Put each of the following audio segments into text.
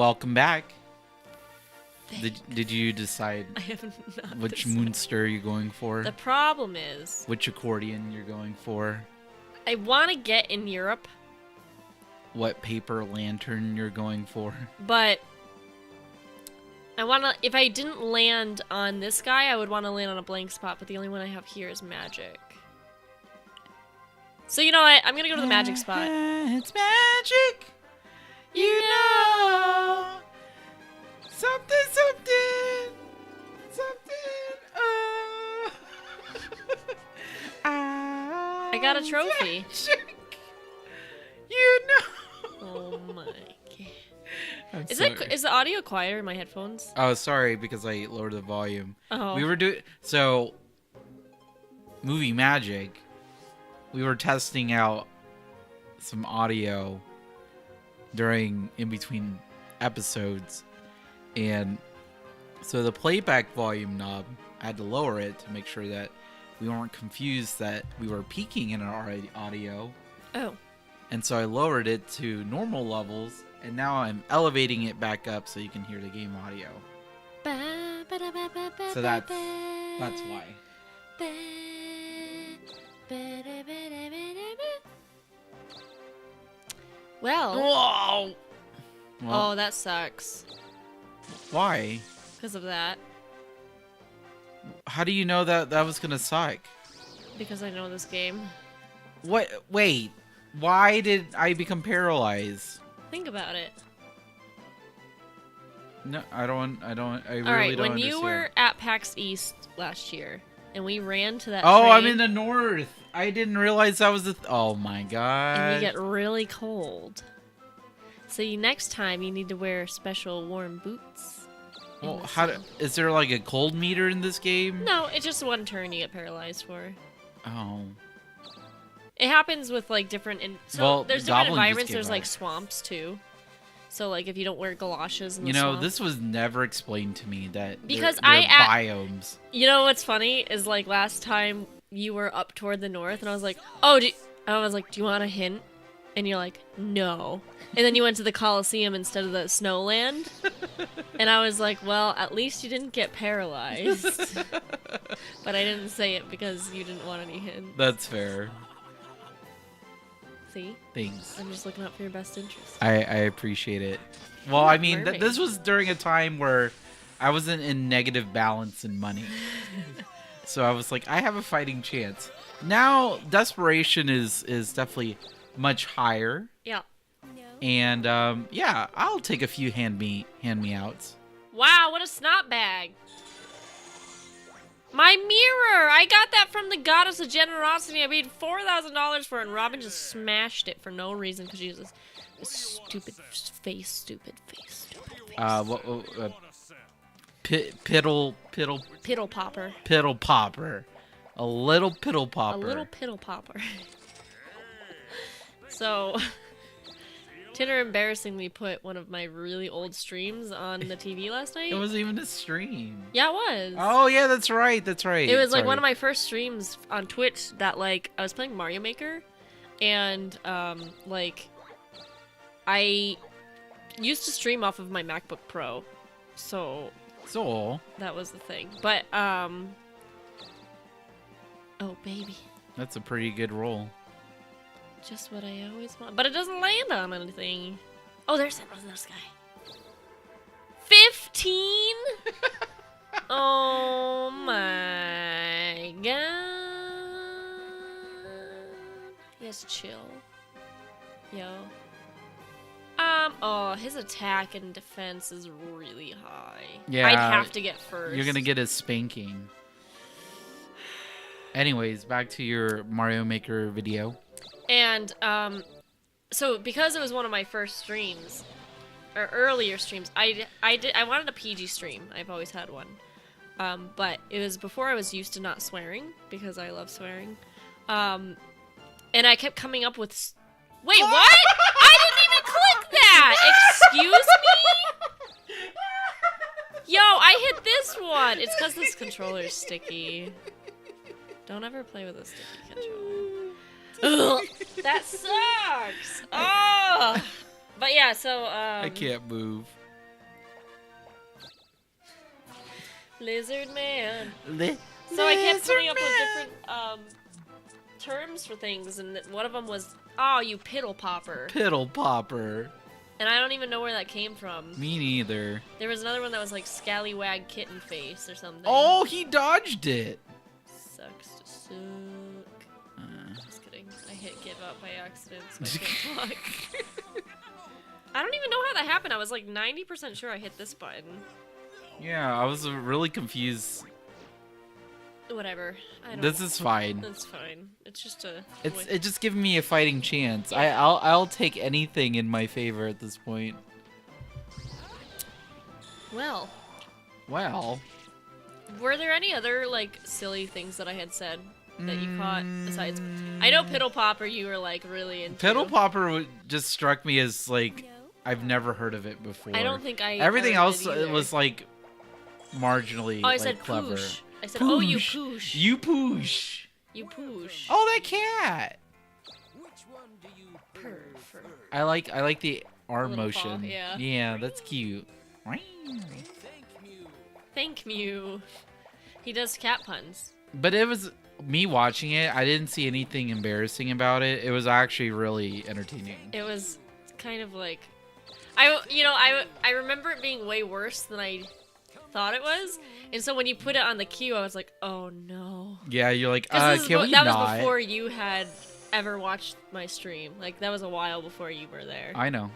welcome back. Thanks. Did you decide I have not which decided. moonster you're going for? The problem is, Which accordion you're going for? I want to get in Europe, What paper lantern you're going for? but I want to. If I didn't land on this guy, I would want to land on a blank spot. But the only one I have here is magic. So you know what? I'm gonna go to the magic spot. It's magic. You know. Something. I got a trophy. Magic. You know. Oh my god. I'm Is sorry. the audio quieter in my headphones? Oh, sorry, because I lowered the volume. Oh. We were doing movie magic. We were testing out some audio in between episodes, and so the playback volume knob, I had to lower it to make sure that we weren't confused that we were peaking in our audio. Oh. And so I lowered it to normal levels, and now I'm elevating it back up so you can hear the game audio. So that's why. Well. Whoa! Well, Oh, that sucks. why? Because of that. How do you know that was gonna suck? Because I know this game. What? Wait. Why did I become paralyzed? Think about it. No, I don't. I really All right, don't when you understand. were at PAX East last year, and we ran to that Oh, train, I'm in the north. I didn't realize that was the. Oh my god. and we get really cold. So next time you need to wear special warm boots. in Well, the sun. is there like a cold meter in this game? No, it's just one turn you get paralyzed for. Oh. It happens with like different. So Well, there's different Goblin just environments. came There's like out. swamps too. So like if you don't wear galoshes in the You know, swamp. this was never explained to me that Because there are I biomes. You know what's funny is like last time you were up toward the north, and I was like, "Oh, do you want a hint?" And you're like, "No." And then you went to the Coliseum instead of the Snowland, and I was like, "Well, at least you didn't get paralyzed." But I didn't say it because you didn't want any hints. That's fair. See, Thanks. I'm just looking out for your best interest. I appreciate it. Well, You're I not mean, mermaid. this was during a time where I wasn't in negative balance in money. So I was like, I have a fighting chance. Now, desperation is definitely much higher. Yeah. And, yeah, I'll take a few hand-me-outs. Wow, what a snot bag! My mirror! I got that from the goddess of generosity. I paid $4,000 for it, and Robin just smashed it for no reason because she was this stupid face. Piddle Piddle popper. popper. A little piddle popper. A little piddle popper. So, Tanner embarrassingly put one of my really old streams on the TV last night. It wasn't even a stream. Yeah, it was. Oh, yeah, that's right. That's right. It was like Sorry. one of my first streams on Twitch that like I was playing Mario Maker, and like I used to stream off of my MacBook Pro, so So, that was the thing. But oh baby, that's a pretty good roll. just what I always want. But it doesn't land on anything. Oh, there's that guy. 15. Oh my god. Yes, chill. Yo. Oh, his attack and defense is really high. Yeah, I'd have to get first. You're gonna get a spanking. Anyways, back to your Mario Maker video. And, so because it was one of my first streams, or earlier streams, I wanted a PG stream. I've always had one. But it was before I was used to not swearing, because I love swearing. And I kept coming up with... Wait, what? I didn't even click that! Excuse me? Yo, I hit this one! It's because this controller's sticky. Don't ever play with a sticky controller. Ugh, that sucks! Oh! But yeah, so, I can't move. Lizard man. Li- So I kept Lizard coming up with man. different terms for things, and one of them was, "Oh, you piddle popper," Piddle popper. and I don't even know where that came from. Me neither. There was another one that was like scallywag kitten face or something. Oh, he dodged it. Sucks to suck. Just kidding. I hit give up by accident, so I can't talk. I don't even know how that happened. I was like 90% sure I hit this button. Yeah, I was really confused. Whatever. I don't. This is fine. That's fine. It's just a. It's just giving me a fighting chance. I'll take anything in my favor at this point. Well. Well. Were there any other like silly things that I had said that you caught besides? I know Piddle Popper. You were like really into. Piddle Popper just struck me as like I've never heard of it before. I don't think I. Everything ever else did either. was like marginally. Oh, I like, said clever. poosh. I said, oh, you Poosh. poosh. You poosh. You poosh. Oh, that cat. Purr. I like the arm Little motion. paw, yeah. Yeah, that's cute. Thank you. He does cat puns. But it was me watching it. I didn't see anything embarrassing about it. It was actually really entertaining. It was kind of like, I remember it being way worse than I thought it was, and so when you put it on the queue, I was like, oh no. Yeah, you're like, That not? was before you had ever watched my stream. Like that was a while before you were there. I know.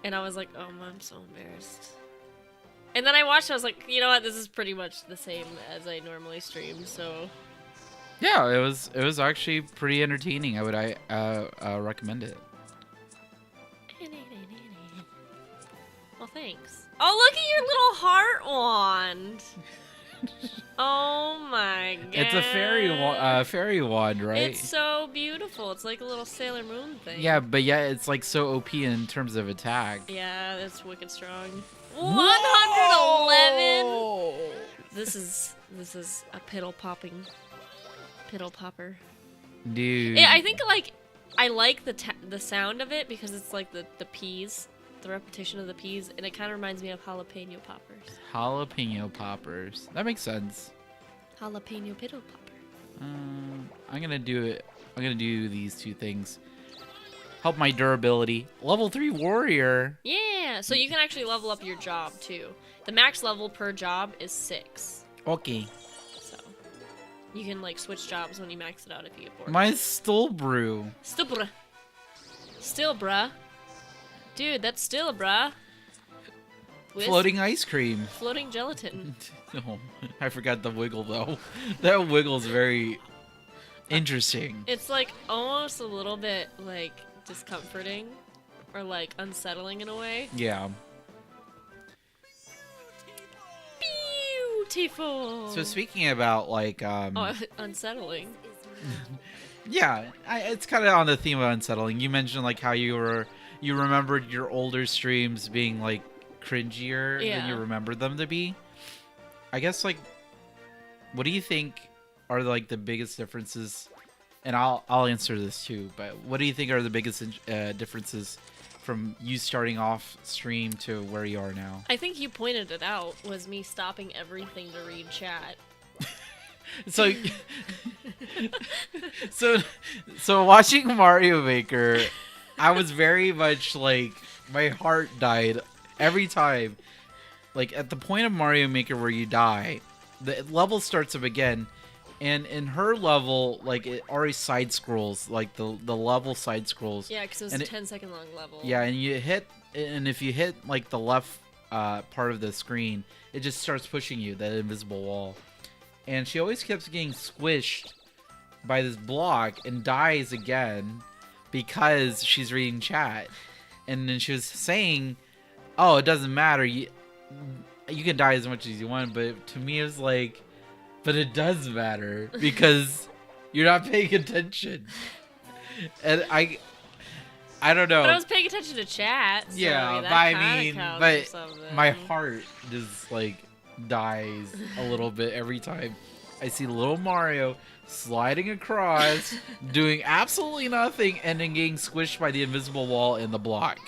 And I was like, oh, I'm so embarrassed. And then I watched, I was like, you know what, this is pretty much the same as I normally stream, so. Yeah, it was actually pretty entertaining. I would recommend it. Well, thanks. Oh, look at your little heart wand. Oh my god. It's a fairy wand, right? It's so beautiful. It's like a little Sailor Moon thing. Yeah, but it's like so OP in terms of attack. Yeah, that's wicked strong. 111. Whoa! This is a piddle popper. Dude. Yeah, I think like I like the sound of it because it's like the peas, the repetition of the peas, and it kind of reminds me of jalapeno poppers. Jalapeno poppers. That makes sense. Jalapeno piddle popper. I'm gonna do it. I'm gonna do these two things. Help my durability. Level 3 warrior. Yeah, so you can actually level up your job too. The max level per job is 6. Okay. So you can like switch jobs when you max it out if you get bored. Mine's still brew. Still bruh. Dude, that's still bruh. With Floating ice cream. floating gelatin. Oh, I forgot the wiggle though. That wiggle's very interesting. It's like almost a little bit like discomforting or like unsettling in a way. Yeah. Beautiful. So speaking about like Unsettling. yeah, it's kind of on the theme of unsettling. You mentioned like how you remembered your older streams being like cringier than you Yeah. remembered them to be. I guess like what do you think are like the biggest differences? And I'll answer this too, but what do you think are the biggest differences from you starting off stream to where you are now? I think you pointed it out, was me stopping everything to read chat. So, so watching Mario Maker, I was very much like my heart died every time. Like at the point of Mario Maker where you die, the level starts up again, and in her level, like it already side scrolls, like the level side scrolls. Yeah, because it was And a 10-second long level. Yeah, and if you hit like the left part of the screen, it just starts pushing you, that invisible wall. And she always keeps getting squished by this block and dies again because she's reading chat. And then she was saying, "Oh, it doesn't matter. You can die as much as you want." But to me, it was like, but it does matter because you're not paying attention. And I don't know. But I was paying attention to chat. So Yeah, that but I kinda mean, counts but for something. my heart just like dies a little bit every time I see little Mario sliding across, doing absolutely nothing, and then getting squished by the invisible wall in the block.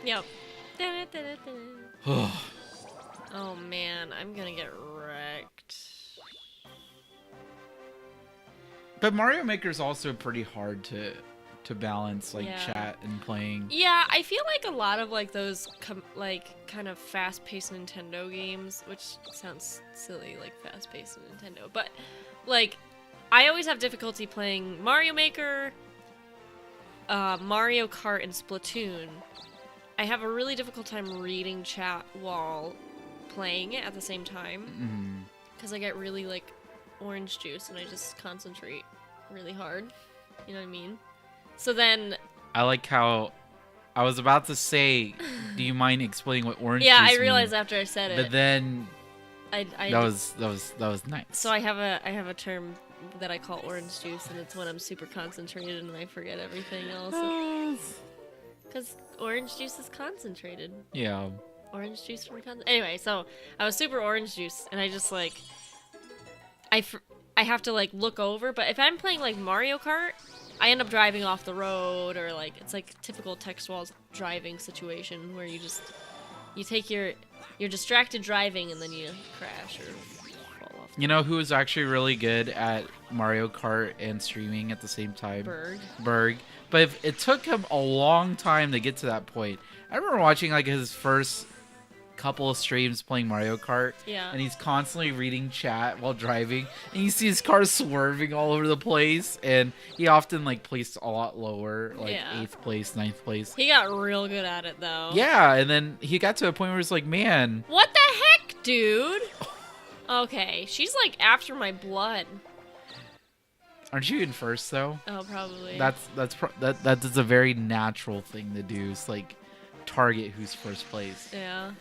Yep. Oh Oh man, I'm gonna get wrecked. But Mario Maker's also pretty hard to balance, like Yeah. chat and playing. Yeah, I feel like a lot of like those like kind of fast-paced Nintendo games, which sounds silly, like fast-paced Nintendo, but like I always have difficulty playing Mario Maker, Mario Kart, and Splatoon. I have a really difficult time reading chat while playing it at the same time because I get really like orange juice and I just concentrate really hard. You know what I mean? So then I like how I was about to say, do you mind explaining what orange yeah, juice I realized means? after I said it. But then I that was nice. So I have a term that I call orange juice, and it's when I'm super concentrated and I forget everything else. Because orange juice is concentrated. Yeah. Orange juice from anyway, so I was super orange juice, and I just like I have to like look over. But if I'm playing like Mario Kart, I end up driving off the road, or like it's like typical text walls driving situation where you take you're distracted driving and then you crash or fall off. You know who is actually really good at Mario Kart and streaming at the same time? Berg. But it took him a long time to get to that point. I remember watching like his first couple of streams playing Mario Kart. Yeah. And he's constantly reading chat while driving. And you see his car swerving all over the place. And he often like placed a lot lower, like 8th place, 9th place. He got real good at it though. Yeah, and then he got to a point where it's like, man. What the heck, dude? Okay, she's like after my blood. Aren't you in first though? Oh, probably. That's a very natural thing to do. It's like target who's first place. Yeah.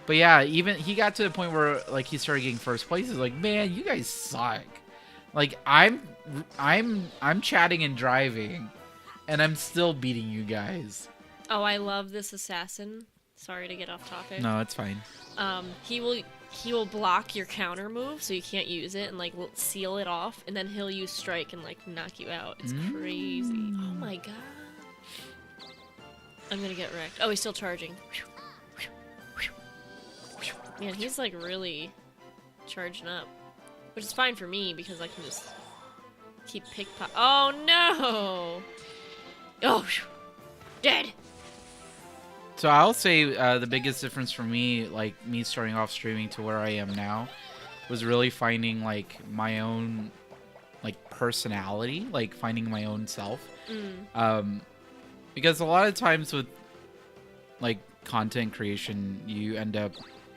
But yeah, even he got to the point where like he started getting first place. He's like, man, you guys suck. Like I'm chatting and driving, and I'm still beating you guys. Oh, I love this assassin. Sorry to get off topic. No, it's fine. He will block your counter move, so you can't use it, and like seal it off, and then he'll use strike and like knock you out. It's crazy. Oh my god. I'm gonna get wrecked. Oh, he's still charging. Man, he's like really charging up, which is fine for me because I can just keep pickpocket. Oh no! Oh, dead. So I'll say the biggest difference for me, like me starting off streaming to where I am now, was really finding like my own like personality, like finding my own self. Because a lot of times with like content creation, you end up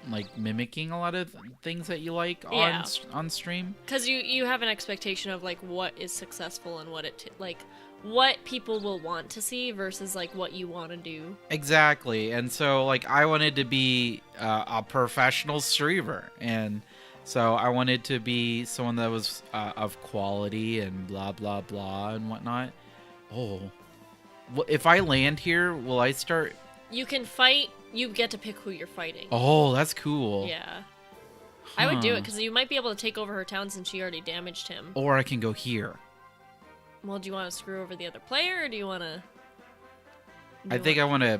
like mimicking a lot of things that you like on stream. Because you have an expectation of like what is successful and what people will want to see versus like what you want to do. Exactly. And so like I wanted to be a professional streamer, and so I wanted to be someone that was of quality and blah blah blah and whatnot. Oh, if I land here, will I start? You can fight. You get to pick who you're fighting. Oh, that's cool. Yeah. I would do it because you might be able to take over her town since she already damaged him. Or I can go here. Well, do you want to screw over the other player, or do you want to... I think I want to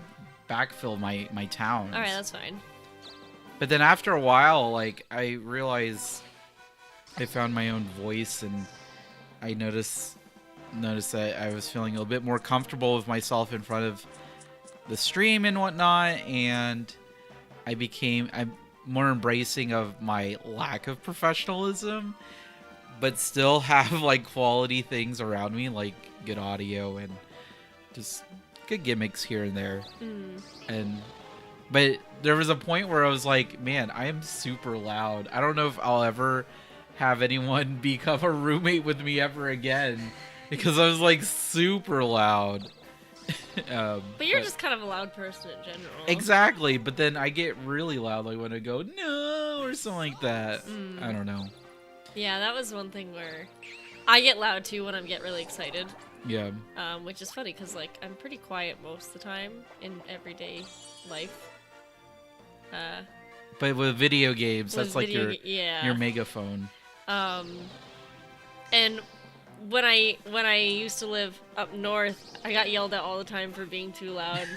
backfill my towns. Alright, that's fine. But then after a while, like, I realized I found my own voice, and I noticed that I was feeling a little bit more comfortable with myself in front of the stream and whatnot, and I'm more embracing of my lack of professionalism, but still have like quality things around me, like good audio and just good gimmicks here and there. But there was a point where I was like, man, I am super loud. I don't know if I'll ever have anyone become a roommate with me ever again, because I was like super loud. But you're just kind of a loud person in general. Exactly, but then I get really loud, like when I go no or something like that. I don't know. Yeah, that was one thing where I get loud too when I get really excited. Yeah. Which is funny because like I'm pretty quiet most of the time in everyday life. But with video games, that's like your megaphone. And when I used to live up north, I got yelled at all the time for being too loud.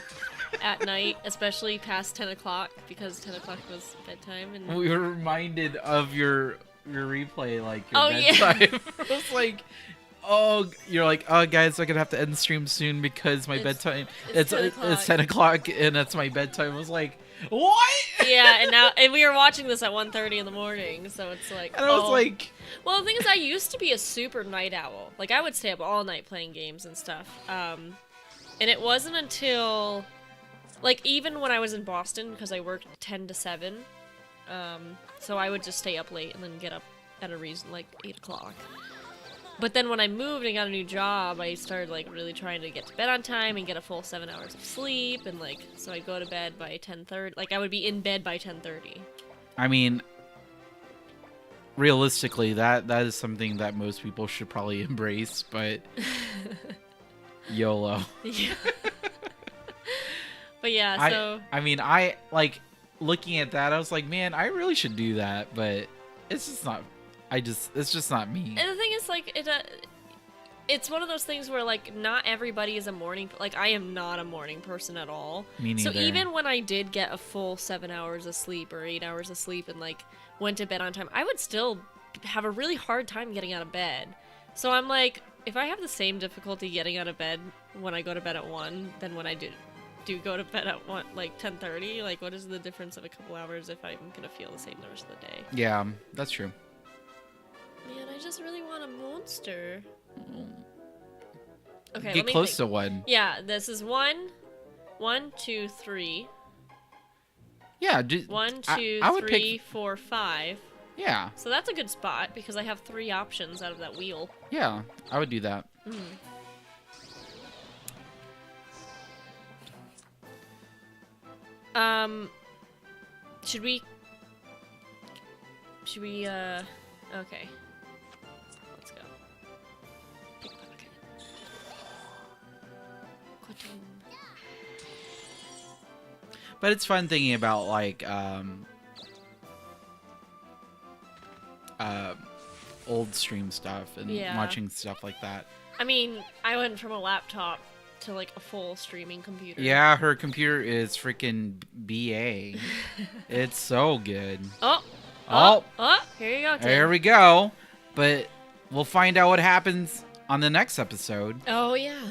at night, especially past 10 o'clock, because 10 o'clock was bedtime. And We were reminded of your replay, like your Oh, yeah. bedtime. I was like, oh, you're like, oh, guys, I'm gonna have to end stream soon because my bedtime. it's 10 o'clock. It's 10 o'clock and that's my bedtime. I was like, what? Yeah, and we were watching this at 1:30 in the morning, so it's like. And I was like, well, the thing is, I used to be a super night owl. Like, I would stay up all night playing games and stuff. And it wasn't until, like, even when I was in Boston, because I worked 10 to 7, so I would just stay up late and then get up at a reason, like, 8 o'clock. But then when I moved and got a new job, I started, like, really trying to get to bed on time and get a full 7 hours of sleep, and, like, so I'd go to bed by 10:30. Like, I would be in bed by 10:30. I mean, realistically, that is something that most people should probably embrace, but YOLO. Yeah. But yeah, so... I mean, I, like, looking at that, I was like, man, I really should do that, but it's just not... it's just not me. And the thing is, like, it's one of those things where, like, not everybody is a morning... Like, I am not a morning person at all. Me neither. So even when I did get a full 7 hours of sleep or 8 hours of sleep and, like, went to bed on time, I would still have a really hard time getting out of bed. So I'm like, if I have the same difficulty getting out of bed when I go to bed at 1 than when I do go to bed at 1, like 10:30, like, what is the difference of a couple hours if I'm gonna feel the same the rest of the day? Yeah, that's true. Man, I just really want a monster. Okay, Get close to one. Yeah, this is 1, 2, 3. Yeah, 1, 2, I would 3, pick... 4, 5. Yeah. So that's a good spot because I have 3 options out of that wheel. Yeah, I would do that. Should we, okay. Let's go. Pickpocket. Quitting. But it's fun thinking about, like, old stream stuff and watching stuff like that. I mean, I went from a laptop to, like, a full streaming computer. Yeah, her computer is freaking BA. It's so good. Oh, here you go, Tim. There we go. But we'll find out what happens on the next episode. Oh, yeah.